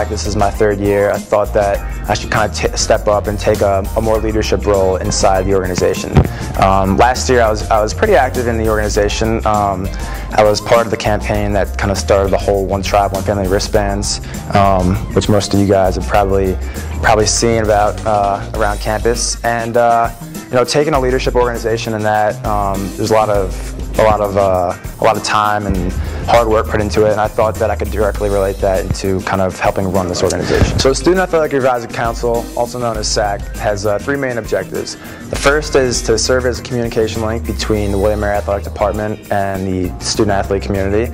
This is my third year. I thought that I should kind of step up and take a more leadership role inside the organization. Last year I was pretty active in the organization. I was part of the campaign that kind of started the whole One Tribe, One Family wristbands, which most of you guys have probably seen about around campus. And you know, taking a leadership organization in that, there's a lot of time and hard work put into it, and I thought that I could directly relate that into kind of helping run this organization. So Student Athletic Advisory Council, also known as SAAC, has three main objectives. The first is to serve as a communication link between the William & Mary Athletic Department and the student-athlete community.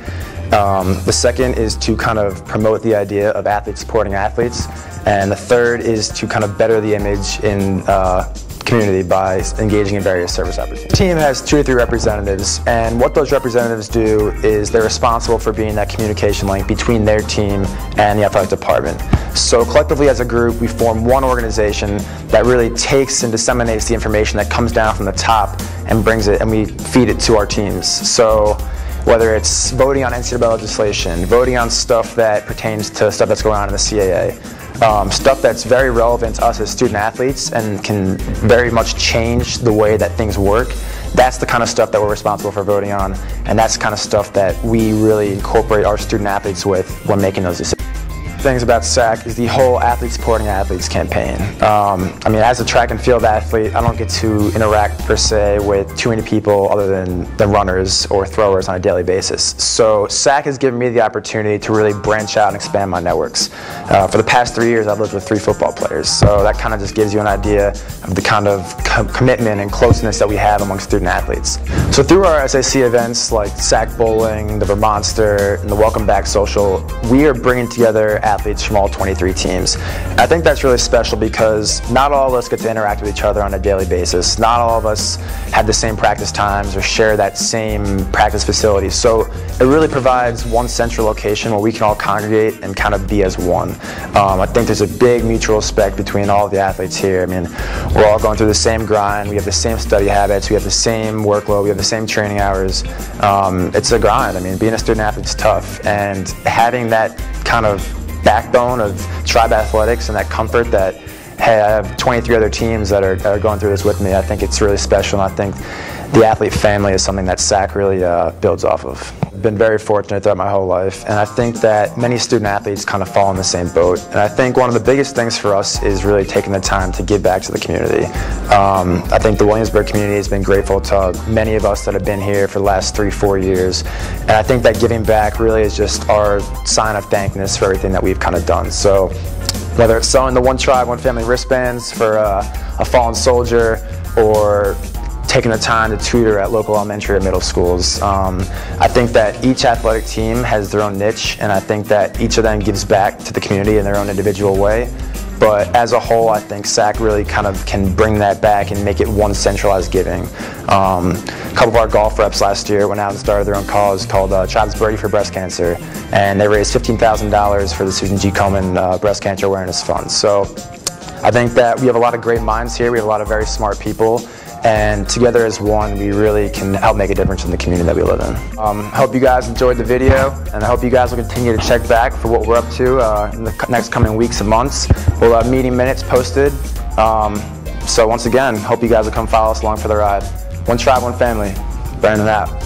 The second is to kind of promote the idea of athletes supporting athletes, and the third is to kind of better the image in community by engaging in various service opportunities. The team has 2 or 3 representatives, and what those representatives do is they're responsible for being that communication link between their team and the athletic department. So collectively as a group, we form one organization that really takes and disseminates the information that comes down from the top and brings it, and we feed it to our teams. So whether it's voting on NCAA legislation, voting on stuff that pertains to stuff that's going on in the CAA, stuff that's very relevant to us as student athletes and can very much change the way that things work. That's the kind of stuff that we're responsible for voting on, and that's the kind of stuff that we really incorporate our student athletes with when making those decisions. Things about SAAC is the whole athlete supporting athletes campaign. I mean, as a track and field athlete, I don't get to interact per se with too many people other than runners or throwers on a daily basis. So SAAC has given me the opportunity to really branch out and expand my networks. For the past 3 years, I've lived with 3 football players, so that kind of just gives you an idea of the kind of commitment and closeness that we have among student athletes. So through our SAAC events like SAAC Bowling, the Vermonster, and the Welcome Back Social, we are bringing together athletes from all 23 teams. I think that's really special because not all of us get to interact with each other on a daily basis. Not all of us have the same practice times or share that same practice facility. So it really provides one central location where we can all congregate and kind of be as one. I think there's a big mutual respect between all of the athletes here. I mean, we're all going through the same grind, we have the same study habits, we have the same workload, we have the same training hours. It's a grind. I mean, being a student athlete is tough, and having that kind of backbone of tribe athletics and that comfort that, hey, I have 23 other teams that are going through this with me, I think it's really special, and I think the athlete family is something that SAAC really builds off of. I've been very fortunate throughout my whole life, and I think that many student athletes kind of fall in the same boat, and I think one of the biggest things for us is really taking the time to give back to the community. I think the Williamsburg community has been grateful to many of us that have been here for the last 3-4 years, and I think that giving back really is just our sign of thankfulness for everything that we've kind of done. So whether it's selling the One Tribe, One Family wristbands for a fallen soldier, or taking the time to tutor at local elementary or middle schools. I think that each athletic team has their own niche, and I think that each of them gives back to the community in their own individual way. But as a whole, I think SAAC really kind of can bring that back and make it one centralized giving. A couple of our golf reps last year went out and started their own cause called Tribes Birdie for Breast Cancer, and they raised $15,000 for the Susan G. Komen Breast Cancer Awareness Fund. So I think that we have a lot of great minds here, we have a lot of very smart people, and together as one, we really can help make a difference in the community that we live in. I hope you guys enjoyed the video, and I hope you guys will continue to check back for what we're up to in the next coming weeks and months. We'll have meeting minutes posted. So once again, hope you guys will come follow us along for the ride. One Tribe, One Family. Burning it out.